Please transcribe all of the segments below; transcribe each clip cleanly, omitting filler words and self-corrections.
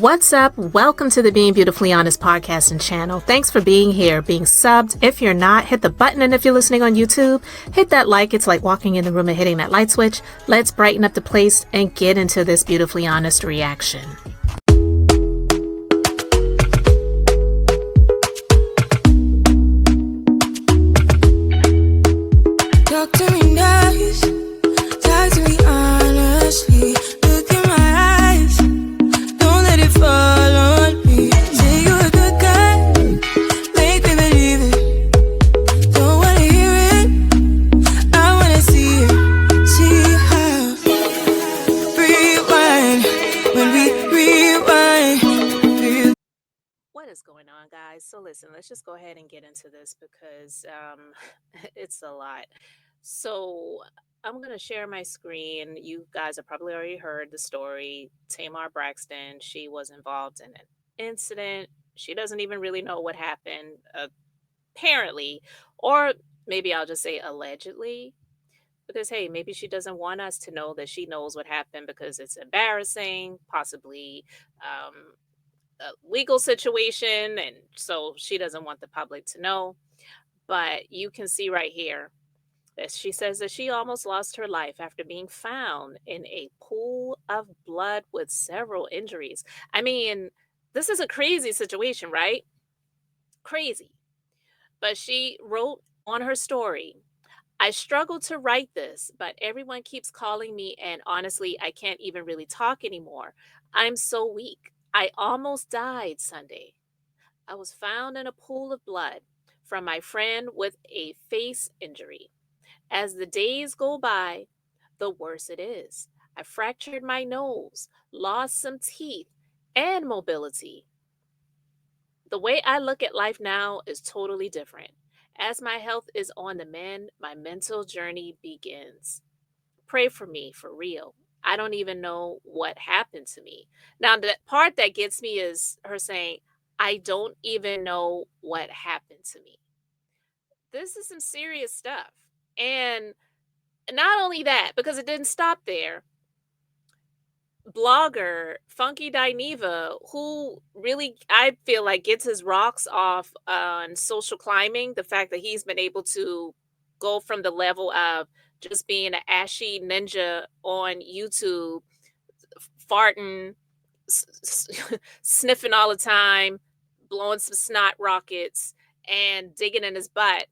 What's up? Welcome to the Being Beautifully Honest podcast and channel. Thanks for being here, being subbed. If you're not, hit the button. And if you're listening on YouTube, hit that like. It's like walking in the room and hitting that light switch. Let's brighten up the place and get into this beautifully honest reaction. Talk to me nice, talk to me honestly. Look in my eyes, don't let it fall on me. Say you're a good guy, make me believe it. Don't wanna hear it, I wanna see it. See how rewind when we rewind. What is going on, guys? So listen, let's just go ahead and get into this because it's a lot. So I'm going to share my screen. You guys have probably already heard the story. Tamar Braxton, she was involved in an incident. She doesn't even really know what happened, apparently, or maybe I'll just say allegedly, because hey, maybe she doesn't want us to know that she knows what happened because it's embarrassing, possibly a legal situation, and so she doesn't want the public to know. But you can see right here that she says that she almost lost her life after being found in a pool of blood with several injuries. I mean, this is a crazy situation, right? Crazy. But she wrote on her story, I struggled to write this, but everyone keeps calling me, and honestly, I can't even really talk anymore. I'm so weak. I almost died Sunday. I was found in a pool of blood from my friend with a face injury. As the days go by, the worse it is. I fractured my nose, lost some teeth, and mobility. The way I look at life now is totally different. As my health is on the mend, my mental journey begins. Pray for me, for real. I don't even know what happened to me. Now, the part that gets me is her saying, I don't even know what happened to me. This is some serious stuff. And not only that, because it didn't stop there, blogger Funky Dineva, who really, I feel like, gets his rocks off on social climbing, the fact that he's been able to go from the level of just being an ashy ninja on YouTube, farting, sniffing all the time, blowing some snot rockets, and digging in his butt,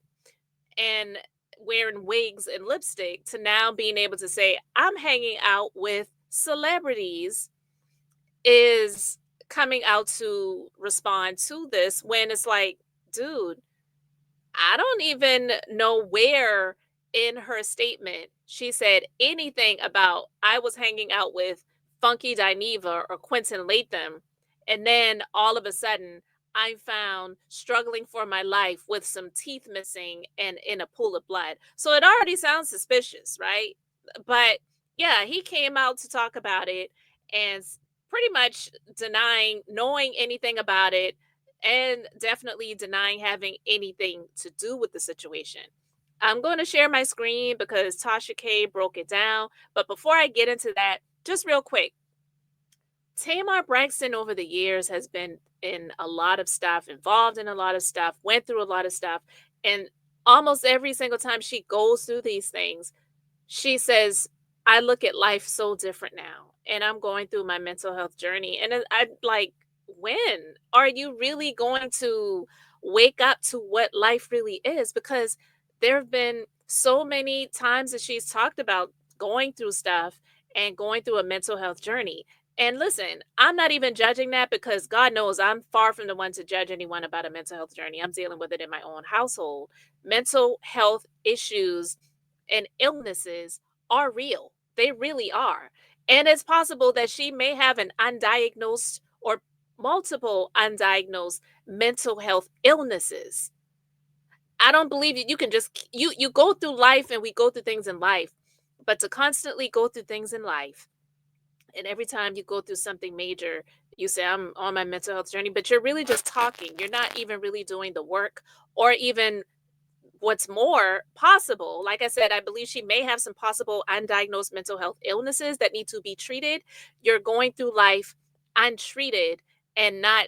and wearing wigs and lipstick, to now being able to say, I'm hanging out with celebrities, is coming out to respond to this when it's like, dude, I don't even know where in her statement she said anything about I was hanging out with Funky Dineva or Quentin Latham, and then all of a sudden I'm found struggling for my life with some teeth missing and in a pool of blood. So it already sounds suspicious, right? But yeah, he came out to talk about it and pretty much denying knowing anything about it, and definitely denying having anything to do with the situation. I'm going to share my screen because Tasha K broke it down. But before I get into that, just real quick, Tamar Braxton over the years has been in a lot of stuff, involved in a lot of stuff, went through a lot of stuff. And almost every single time she goes through these things, she says, I look at life so different now. And I'm going through my mental health journey. And I like, when are you really going to wake up to what life really is? Because there have been so many times that she's talked about going through stuff and going through a mental health journey. And listen, I'm not even judging that, because God knows I'm far from the one to judge anyone about a mental health journey. I'm dealing with it in my own household. Mental health issues and illnesses are real. They really are. And it's possible that she may have an undiagnosed or multiple undiagnosed mental health illnesses. I don't believe you can just you go through life, and we go through things in life, but to constantly go through things in life, and every time you go through something major, you say, I'm on my mental health journey, but you're really just talking. You're not even really doing the work, or even what's more possible. Like I said, I believe she may have some possible undiagnosed mental health illnesses that need to be treated. You're going through life untreated and not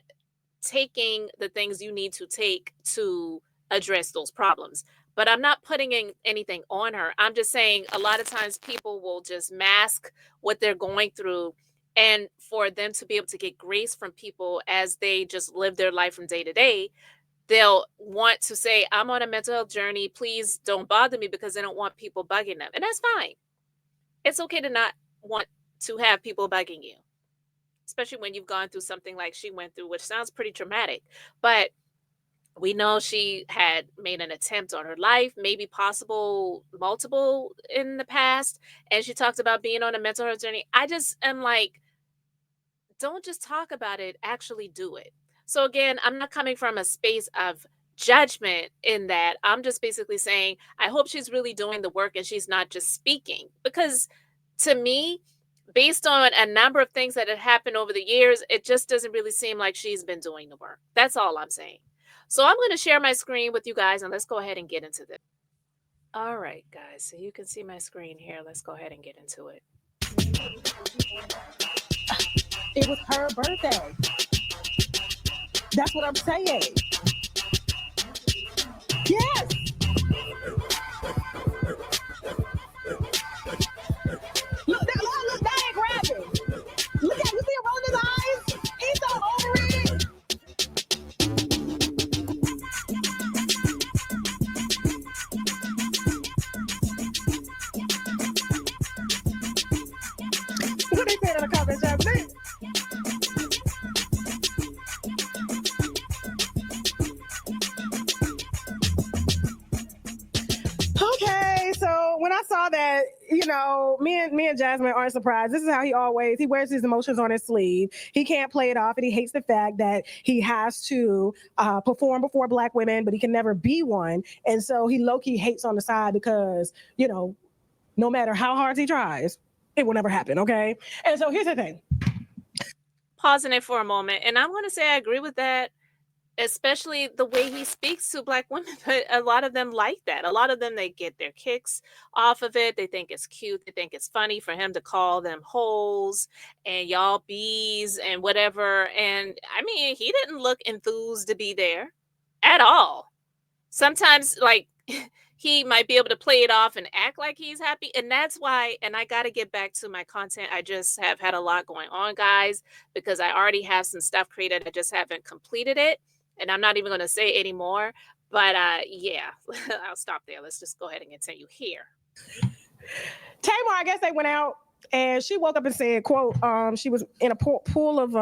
taking the things you need to take to address those problems. But I'm not putting in anything on her. I'm just saying a lot of times people will just mask what they're going through. And for them to be able to get grace from people as they just live their life from day to day, they'll want to say, I'm on a mental health journey. Please don't bother me, because they don't want people bugging them. And that's fine. It's okay to not want to have people bugging you, especially when you've gone through something like she went through, which sounds pretty traumatic. But we know she had made an attempt on her life, maybe possible multiple in the past. And she talked about being on a mental health journey. I just am like, don't just talk about it, actually do it. So again, I'm not coming from a space of judgment in that. I'm just basically saying, I hope she's really doing the work and she's not just speaking. Because to me, based on a number of things that have happened over the years, it just doesn't really seem like she's been doing the work. That's all I'm saying. So I'm going to share my screen with you guys and let's go ahead and get into this. All right, guys. So you can see my screen here. Let's go ahead and get into it. It was her birthday. That's what I'm saying. Yes. Look, now they grabbing. Look at, you see him rolling his eyes? He's so over it. What they saying in the comments, Jasmine? Okay, so when I saw that, me and Jasmine aren't surprised. This is how he wears his emotions on his sleeve. He can't play it off, and he hates the fact that he has to perform before Black women, but he can never be one. And so he low-key hates on the side because, no matter how hard he tries, it will never happen, okay? And so here's the thing. Pausing it for a moment, and I'm going to say I agree with that, especially the way he speaks to Black women. But a lot of them like that. A lot of them, they get their kicks off of it. They think it's cute. They think it's funny for him to call them hoes and y'all bees and whatever. And I mean, he didn't look enthused to be there at all. Sometimes, like, he might be able to play it off and act like he's happy. And that's why, and I got to get back to my content. I just have had a lot going on, guys, because I already have some stuff created. I just haven't completed it. And I'm not even going to say anymore. But yeah, I'll stop there. Let's just go ahead and continue here. Tamar, I guess they went out and she woke up and said, quote, she was in a pool of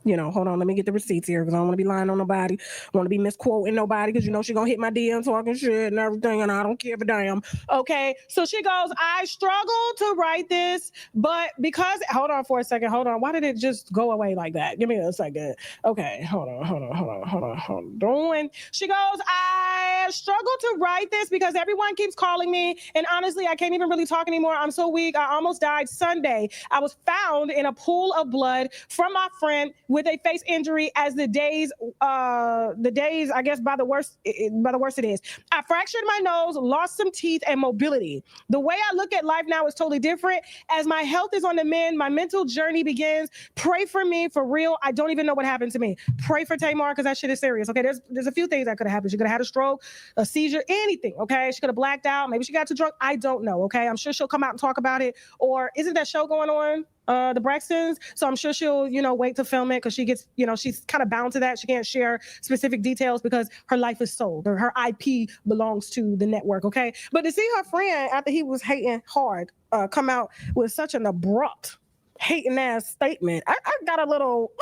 hold on, let me get the receipts here because I don't want to be lying on nobody. I want to be misquoting nobody because she's going to hit my DM talking shit and everything, and I don't give a damn. Okay, so she goes, I struggled to write this, but because, hold on for a second, hold on. Why did it just go away like that? Give me a second. Okay, hold on. She goes, I struggled to write this because everyone keeps calling me, and honestly, I can't even really talk anymore. I'm so weak. I almost died Sunday. I was found in a pool of blood from my friend with a face injury as the days, I guess by the worst it is. I fractured my nose, lost some teeth and mobility. The way I look at life now is totally different. As my health is on the mend, my mental journey begins. Pray for me, for real. I don't even know what happened to me. Pray for Tamar because that shit is serious. Okay, there's a few things that could have happened. She could have had a stroke, a seizure, anything. Okay, she could have blacked out. Maybe she got too drunk. I don't know. Okay, I'm sure she'll come out and talk about it. Or isn't that show going on? The Braxtons, so I'm sure she'll, wait to film it because she gets, she's kind of bound to that. She can't share specific details because her life is sold or her IP belongs to the network, okay? But to see her friend, after he was hating hard, come out with such an abrupt, hating ass statement, I got a little,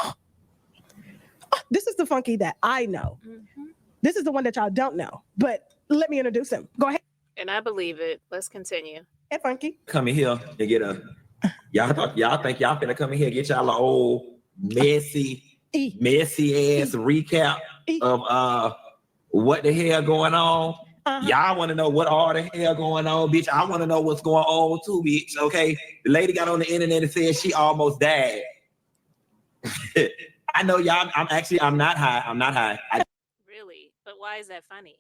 this is the Funky that I know. Mm-hmm. This is the one that y'all don't know, but let me introduce him. Go ahead. And I believe it. Let's continue. Hey, Funky. Come in here and get a... Y'all think y'all finna come in here and get y'all an old messy ass recap of what the hell going on. Y'all want to know what all the hell going on, bitch. I want to know what's going on too, bitch. Okay, the lady got on the internet and said she almost died. I know y'all. I'm not high. Really? But why is that funny?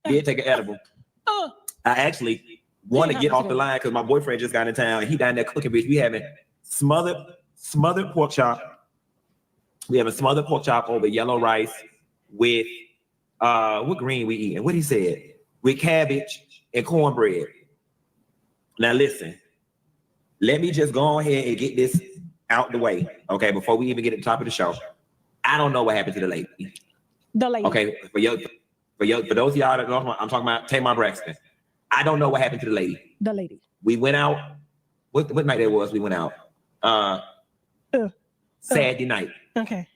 Did take an edible. I actually want to get off the line because my boyfriend just got in town and he down there cooking, bitch. We having smothered smothered pork chop. We have a smothered pork chop over yellow rice with what green we eating? What he said? With cabbage and cornbread. Now listen, let me just go ahead and get this out the way, okay? Before we even get to the top of the show, I don't know what happened to the lady. The lady. Okay, for those of y'all that know, I'm talking about Tamar Braxton. I don't know what happened to the lady. The lady. We went out. What night that was? We went out. Saturday night. Okay.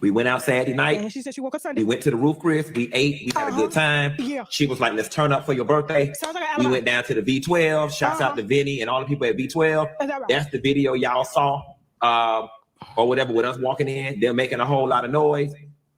We went out Saturday night. And she said she woke up Sunday. We went to the Roof Chris. We ate. We had a good time. Yeah. She was like, "Let's turn up for your birthday." Sounds like We went down to the V12. Shouts out to Vinny and all the people at V12. Is that right? That's the video y'all saw, or whatever, with us walking in. They're making a whole lot of noise.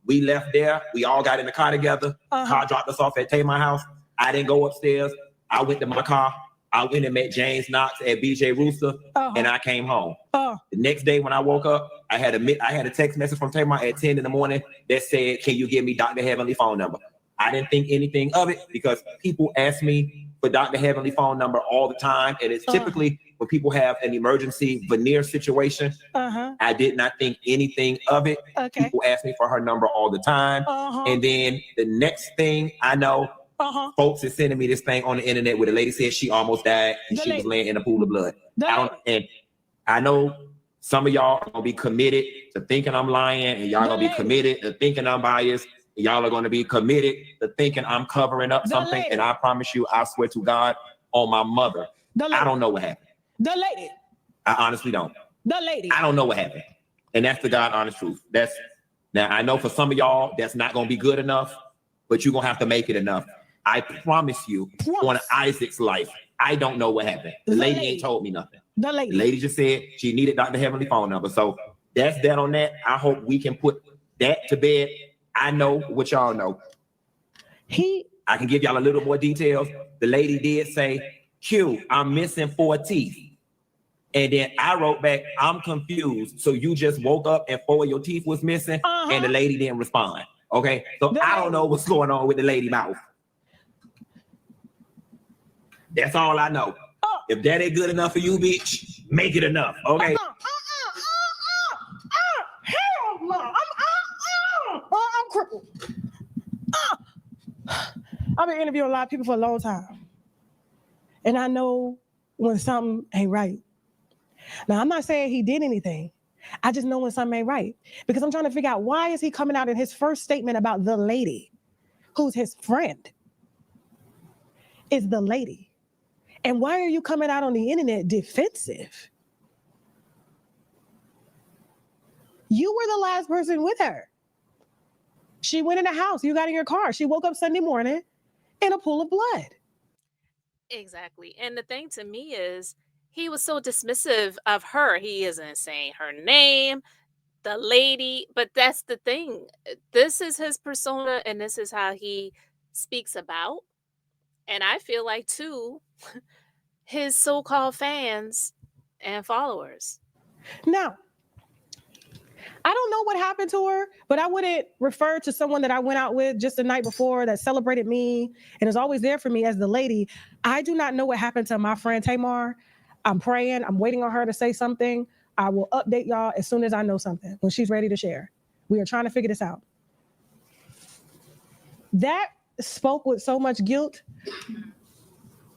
We left there. We all got in the car together. Car dropped us off at Tamar house. I didn't go upstairs. I went to my car. I went and met James Knox at BJ Rooster, and I came home. The next day when I woke up, I had a text message from Tamar at 10 in the morning that said, "Can you give me Dr. Heavenly phone number?" I didn't think anything of it because people ask me for Dr. Heavenly phone number all the time, and it's typically when people have an emergency veneer situation. I did not think anything of it. Okay. People ask me for her number all the time, and then the next thing I know, folks is sending me this thing on the internet where the lady said she almost died and she was laying in a pool of blood. And I know some of y'all are gonna be committed to thinking I'm lying, and y'all gonna be committed to thinking I'm biased. And y'all are gonna be committed to thinking I'm covering up something. And I promise you, I swear to God, on my mother, I don't know what happened. The lady. I honestly don't. The lady. I don't know what happened. And that's the God honest truth. Now I know for some of y'all that's not gonna be good enough, but you're gonna have to make it enough. I promise you, on Isaac's life, I don't know what happened. The lady ain't told me nothing. The lady just said she needed Dr. Heavenly phone number. So that's that on that. I hope we can put that to bed. I know what y'all know. I can give y'all a little more details. The lady did say, "Q, I'm missing 4 teeth." And then I wrote back, "I'm confused. So you just woke up and 4 of your teeth was missing?" And the lady didn't respond. Okay. So I don't know what's going on with the lady mouth. That's all I know. If that ain't good enough for you, bitch, make it enough. Okay. Hell no. I'm crippled. I've been interviewing a lot of people for a long time. And I know when something ain't right. Now, I'm not saying he did anything. I just know when something ain't right. Because I'm trying to figure out, why is he coming out in his first statement about the lady who's his friend? Is the lady. And why are you coming out on the internet defensive? You were the last person with her. She went in the house. You got in your car. She woke up Sunday morning in a pool of blood. Exactly. And the thing to me is, he was so dismissive of her. He isn't saying her name, the lady, but that's the thing. This is his persona, and this is how he speaks about. And I feel like, too, his so-called fans and followers. Now, I don't know what happened to her, but I wouldn't refer to someone that I went out with just the night before that celebrated me and is always there for me as the lady. I do not know what happened to my friend Tamar. I'm praying. I'm waiting on her to say something. I will update y'all as soon as I know something, when she's ready to share. We are trying to figure this out. That spoke with so much guilt.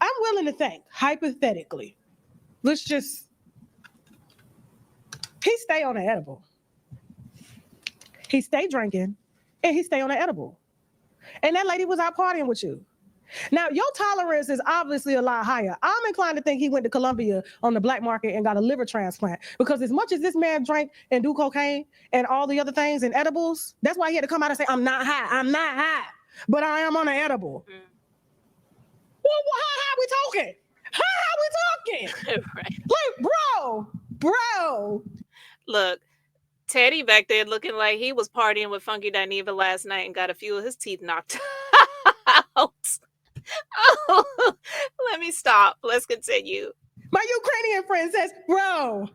I'm willing to think, hypothetically, he stay on the edible. He stay drinking, and he stay on the edible. And that lady was out partying with you. Now, your tolerance is obviously a lot higher. I'm inclined to think he went to Colombia on the black market and got a liver transplant, because as much as this man drank and do cocaine and all the other things and edibles, that's why he had to come out and say, I'm not high, but I am on an edible. Well, how we talking? How we talking? Right. Like, bro. Look, Teddy back there looking like he was partying with Funky Dineva last night and got a few of his teeth knocked out. Oh, let me stop. Let's continue. My Ukrainian friend says, bro.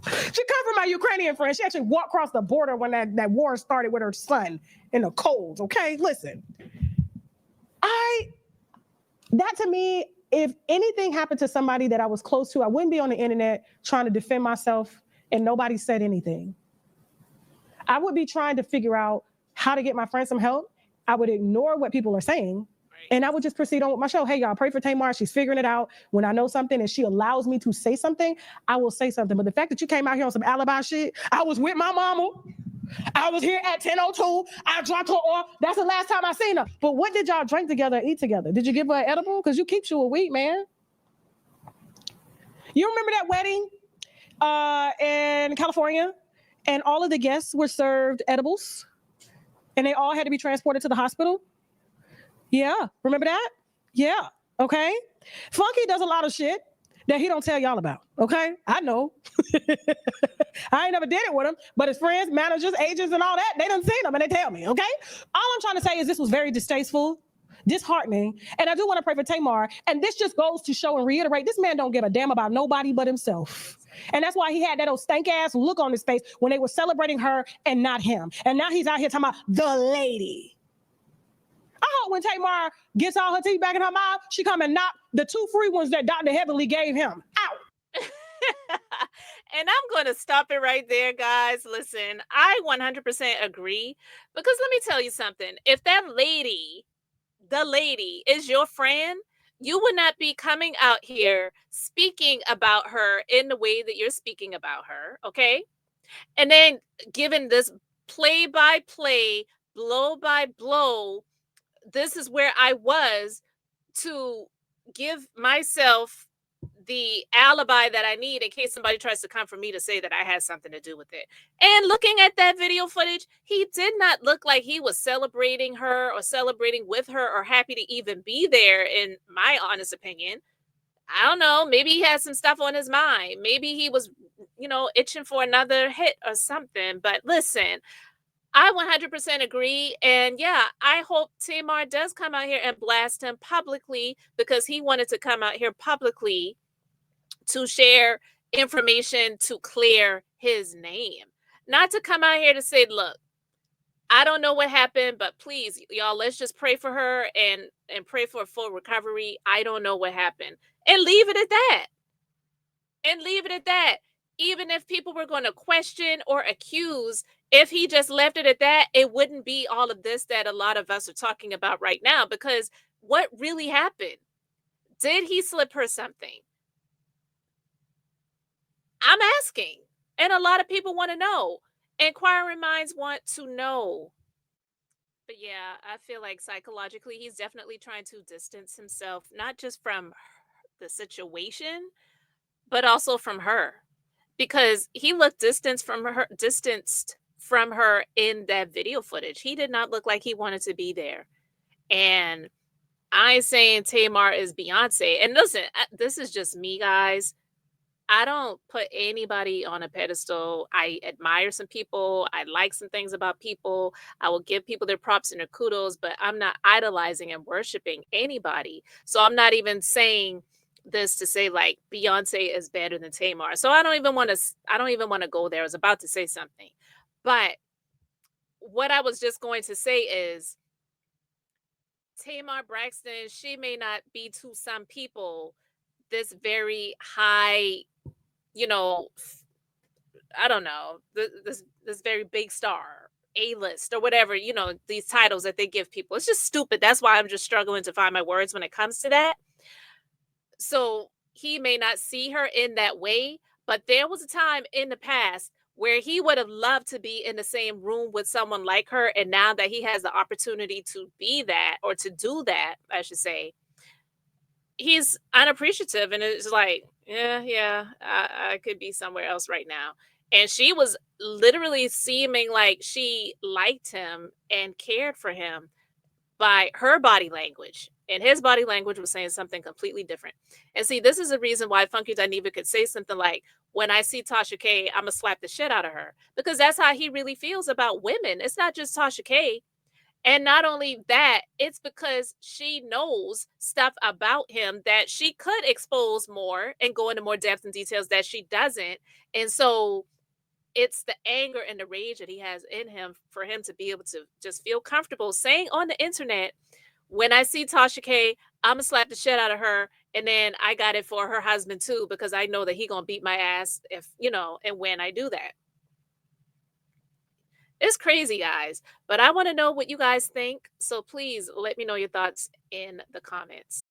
She come from my Ukrainian friend. She actually walked across the border when that war started with her son in the cold. Okay, listen. That to me if anything happened to somebody that I was close to, I wouldn't be on the internet trying to defend myself and nobody said anything. I would be trying to figure out how to get my friend some help. I would ignore what people are saying. And I would just proceed on with my show. Hey, y'all, pray for Tamar. She's figuring it out. When I know something and she allows me to say something, I will say something. But the fact that you came out here on some alibi shit, I was with my mama. I was here at 10:02. I dropped her off. That's the last time I seen her. But what did y'all drink together, eat together? Did you give her an edible? Because you keep you a week, man. You remember that wedding in California? And all of the guests were served edibles? And they all had to be transported to the hospital? Yeah. Remember that? Yeah. Okay. Funky does a lot of shit that he don't tell y'all about. Okay. I know. I ain't never did it with him, but his friends, managers, agents, and all that, they done seen him and they tell me. Okay. All I'm trying to say is this was very distasteful, disheartening, and I do want to pray for Tamar. And this just goes to show and reiterate this man don't give a damn about nobody but himself. And that's why he had that old stank ass look on his face when they were celebrating her and not him. And now he's out here talking about the lady. I hope when Tamar gets all her teeth back in her mouth, she come and knock the 2 free ones that Dr. Heavenly gave him out. And I'm going to stop it right there, guys. Listen, I 100% agree, because let me tell you something. If that lady, the lady, is your friend, you would not be coming out here speaking about her in the way that you're speaking about her, okay? And then given this play-by-play, blow-by-blow, this is where I was to give myself the alibi that I need in case somebody tries to come for me to say that I had something to do with it. And looking at that video footage, he did not look like he was celebrating her or celebrating with her or happy to even be there, in my honest opinion. I don't know. Maybe he had some stuff on his mind. Maybe he was, itching for another hit or something. But listen, I 100% agree. And yeah, I hope Tamar does come out here and blast him publicly, because he wanted to come out here publicly to share information to clear his name. Not to come out here to say, look, I don't know what happened, but please, y'all, let's just pray for her and pray for a full recovery. I don't know what happened. And leave it at that. And leave it at that. Even if people were going to question or accuse, if he just left it at that, it wouldn't be all of this that a lot of us are talking about right now. Because what really happened? Did he slip her something? I'm asking. And a lot of people want to know. Inquiring minds want to know. But yeah, I feel like psychologically, he's definitely trying to distance himself, not just from the situation, but also from her. Because he looked distanced from her in that video footage. He did not look like he wanted to be there. And I ain't saying Tamar is Beyonce. And listen, this is just me, guys. I don't put anybody on a pedestal. I admire some people. I like some things about people. I will give people their props and their kudos, but I'm not idolizing and worshiping anybody. So I'm not even saying this to say like Beyonce is better than Tamar. So I don't even want to go there. I was about to say something. But what I was just going to say is Tamar Braxton, she may not be to some people this very high, I don't know, this very big star, A-list or whatever, these titles that they give people. It's just stupid. That's why I'm just struggling to find my words when it comes to that. So he may not see her in that way, but there was a time in the past where he would have loved to be in the same room with someone like her. And now that he has the opportunity to be that, or to do that, I should say, he's unappreciative, and it's like, I could be somewhere else right now. And she was literally seeming like she liked him and cared for him by her body language. And his body language was saying something completely different. And see, this is the reason why Funky Dineva could say something like, when I see Tasha K, I'm going to slap the shit out of her. Because that's how he really feels about women. It's not just Tasha K. And not only that, it's because she knows stuff about him that she could expose more and go into more depth and details that she doesn't. And so it's the anger and the rage that he has in him for him to be able to just feel comfortable saying on the internet, when I see Tasha K, I'm going to slap the shit out of her. And then I got it for her husband too, because I know that he gonna beat my ass if, and when I do that. It's crazy, guys. But I want to know what you guys think. So please let me know your thoughts in the comments.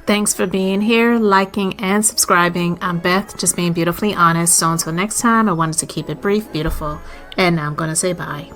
Thanks for being here, liking, and subscribing. I'm Beth, just being beautifully honest. So until next time, I wanted to keep it brief, beautiful, and now I'm going to say bye.